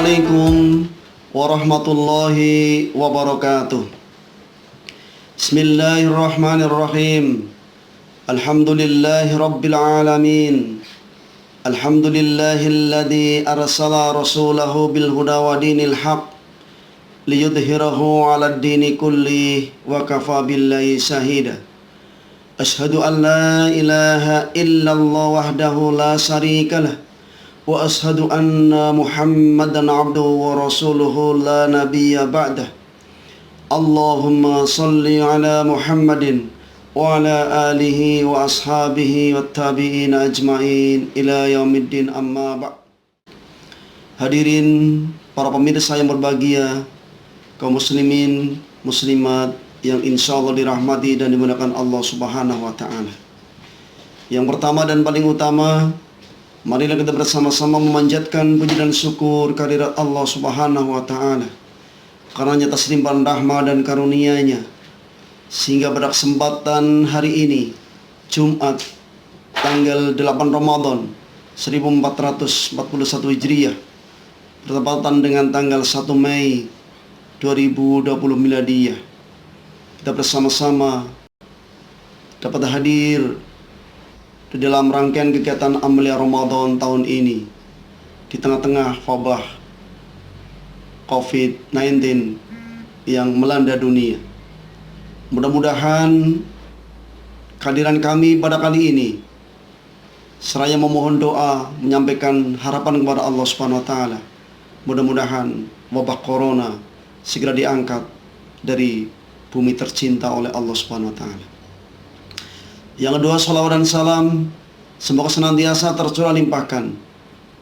Assalamualaikum warahmatullahi wabarakatuh. Bismillahirrahmanirrahim. Alhamdulillahi rabbil alamin. Alhamdulillahilladzi arsala rasulahu bil huda wa dinil haq liyudhhirahu 'alad dini kulli wa kafa billahi shahida. Ashhadu an la ilaha illallah wahdahu la syarikalah wa ashhadu anna Muhammadan abduhu wa rasuluhu la nabiyya ba'dah. Allahumma salli ala Muhammadin wa ala alihi wa ashabihi wa tabi'in ajma'in ila yaumiddin, amma ba'd. Hadirin para pemirsa yang berbahagia, kaum muslimin muslimat yang insyaallah dirahmati dan dimuliakan Allah Subhanahu wa taala. Yang pertama dan paling utama, marilah kita bersama-sama memanjatkan puji dan syukur kehadirat Allah Subhanahu wa taala. Karenanya atas limpahan rahmat dan karunia-Nya, sehingga pada kesempatan hari ini, Jumat tanggal 8 Ramadan 1441 Hijriah, bertepatan dengan tanggal 1 Mei 2020 Miladiyah, kita bersama-sama dapat hadir di dalam rangkaian kegiatan Amalia Ramadan tahun ini di tengah-tengah wabah COVID-19 yang melanda dunia. Mudah-mudahan kehadiran kami pada kali ini seraya memohon doa, menyampaikan harapan kepada Allah Subhanahu wa taala, mudah-mudahan wabah corona segera diangkat dari bumi tercinta oleh Allah Subhanahu wa taala. Yang kedua, salawat dan salam semoga senantiasa tercurah limpahkan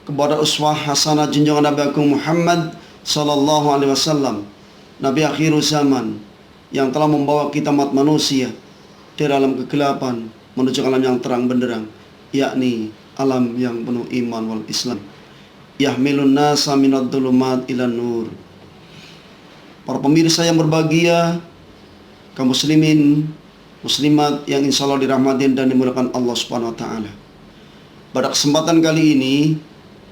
kepada uswah hasanah junjungan Nabi Agung Muhammad sallallahu alaihi wasallam, Nabi akhir zaman yang telah membawa kita umat manusia dari alam kegelapan menuju alam yang terang benderang, yakni alam yang penuh iman wal Islam. Yahmilun nasa minad dhulumat ilan nur. Para pemirsa yang berbahagia, kaum muslimin muslimat yang insya Allah dirahmatin dan dimuliakan Allah Subhanahu wa taala. Pada kesempatan kali ini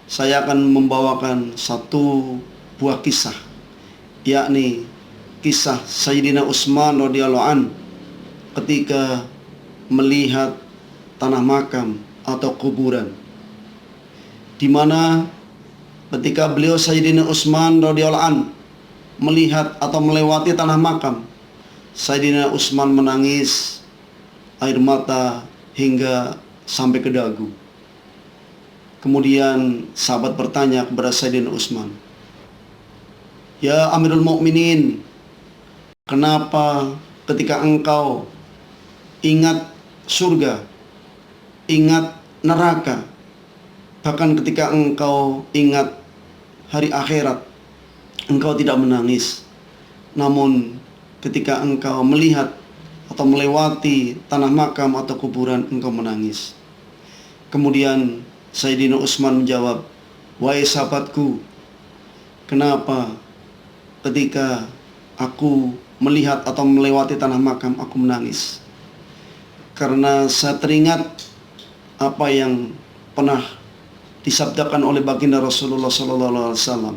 saya akan membawakan satu buah kisah, yakni kisah Sayyidina Utsman radhiyallahu an ketika melihat tanah makam atau kuburan, di mana ketika beliau Sayyidina Utsman radhiyallahu an melihat atau melewati tanah makam, Sayyidina Utsman menangis air mata hingga sampai ke dagu. Kemudian sahabat bertanya kepada Sayyidina Utsman, "Ya Amirul Mukminin, kenapa ketika engkau ingat surga, ingat neraka, bahkan ketika engkau ingat hari akhirat, engkau tidak menangis, namun ketika engkau melihat atau melewati tanah makam atau kuburan engkau menangis?" Kemudian Sayyidina Utsman menjawab, "Wahai sahabatku, kenapa ketika aku melihat atau melewati tanah makam aku menangis? Karena saya teringat apa yang pernah disabdakan oleh baginda Rasulullah SAW,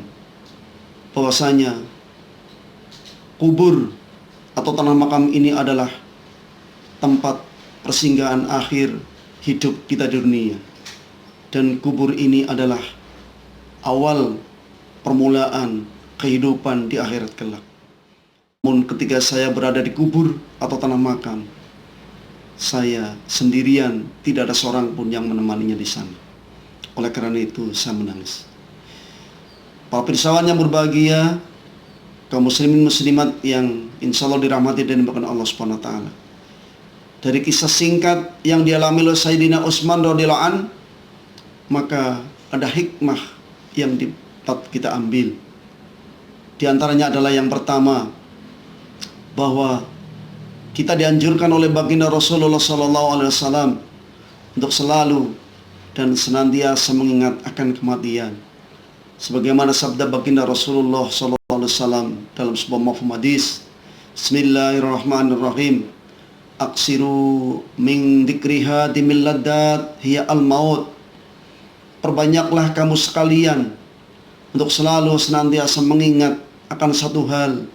bahwasanya kubur atau tanah makam ini adalah tempat persinggahan akhir hidup kita di dunia, dan kubur ini adalah awal permulaan kehidupan di akhirat kelak. Namun ketika saya berada di kubur atau tanah makam, saya sendirian, tidak ada seorang pun yang menemaninya di sana. Oleh karena itu saya menangis." Para pirsawan yang berbahagia, kaum muslimin muslimat yang insya Allah dirahmati dan dimuliakan Allah Subhanahu wa taala, dari kisah singkat yang dialami oleh Sayyidina Utsman radhiyallahu an, maka ada hikmah yang dapat kita ambil. Di antaranya adalah yang pertama, bahwa kita dianjurkan oleh baginda Rasulullah SAW untuk selalu dan senantiasa mengingat akan kematian. Sebagaimana sabda baginda Rasulullah SAW dalam sebuah mafhum hadis, Bismillahirrahmanirrahim, "Aksiru min dzikriha dimil laddat hiya al-maut." Perbanyaklah kamu sekalian untuk selalu senantiasa mengingat akan satu hal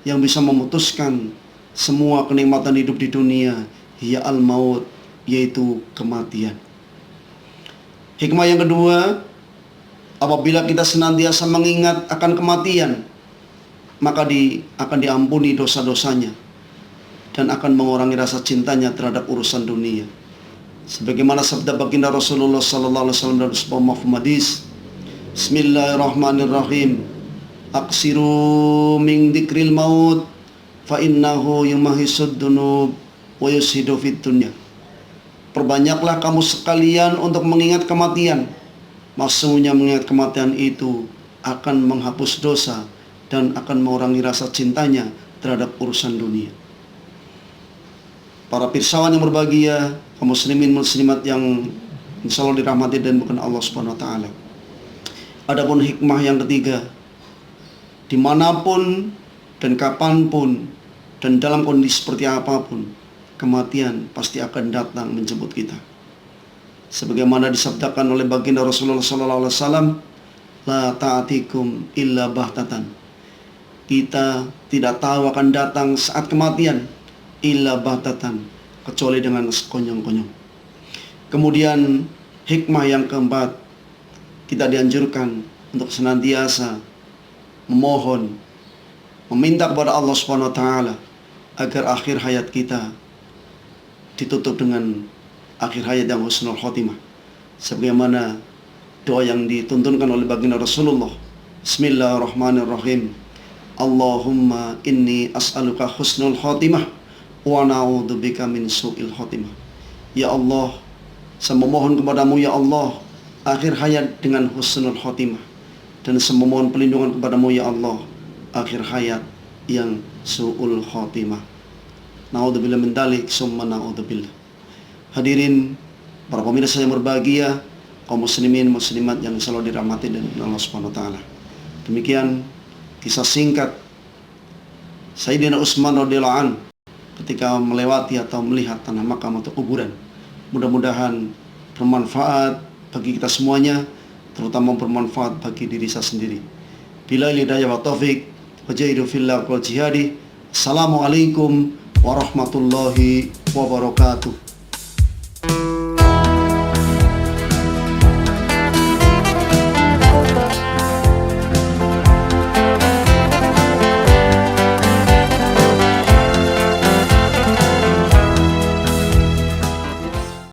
yang bisa memutuskan semua kenikmatan hidup di dunia, ya al-maut, yaitu kematian. Hikmah yang kedua, apabila kita senantiasa mengingat akan kematian, maka akan diampuni dosa-dosanya dan akan mengurangi rasa cintanya terhadap urusan dunia. Sebagaimana sabda baginda Rasulullah sallallahu alaihi wasallam dalam sebuah mafhum hadis, Bismillahirrahmanirrahim. Aksiru min dzikril maut fa innahu yumahisud dunub wa yushidu fid dunya. Perbanyaklah kamu sekalian untuk mengingat kematian. Maksudnya mengingat kematian itu akan menghapus dosa dan akan mengurangi rasa cintanya terhadap urusan dunia. Para pirsawan yang berbahagia, kaum muslimin muslimat yang insyaallah dirahmati dan bukan Allah Subhanahu wa taala. Adapun hikmah yang ketiga, dimanapun dan kapanpun dan dalam kondisi seperti apapun, kematian pasti akan datang menjemput kita. Sebagaimana disabdakan oleh baginda Rasulullah sallallahu alaihi wasallam, la ta'atikum illa bahtatan. Kita tidak tahu akan datang saat kematian illa bahtatan, kecuali dengan sekonyong-konyong. Kemudian hikmah yang keempat, kita dianjurkan untuk senantiasa memohon, meminta kepada Allah Subhanahu wa taala agar akhir hayat kita ditutup dengan akhir hayat yang husnul khotimah. Sebagaimana doa yang dituntunkan oleh baginda Rasulullah, Bismillahirrahmanirrahim. Allahumma inni as'aluka husnul khotimah wa na'udzubika min su'il khotimah. Ya Allah, saya memohon kepadamu ya Allah akhir hayat dengan husnul khotimah, dan saya memohon perlindungan kepadamu ya Allah akhir hayat yang su'ul khotimah. Na'udzubillah min dzalik, summa na'udzubillah. Hadirin para pemirsa yang berbahagia, kaum muslimin muslimat yang selalu dirahmati dan Allah Subhanahu wa taala. Demikian kisah singkat Sayyidina Utsman radhiyallahu an ketika melewati atau melihat tanah makam atau kuburan. Mudah-mudahan bermanfaat bagi kita semuanya, terutama bermanfaat bagi diri saya sendiri. Bila hidayah wa taufik, wajahidu fillah wal jihadi. Assalamualaikum warahmatullahi wabarakatuh.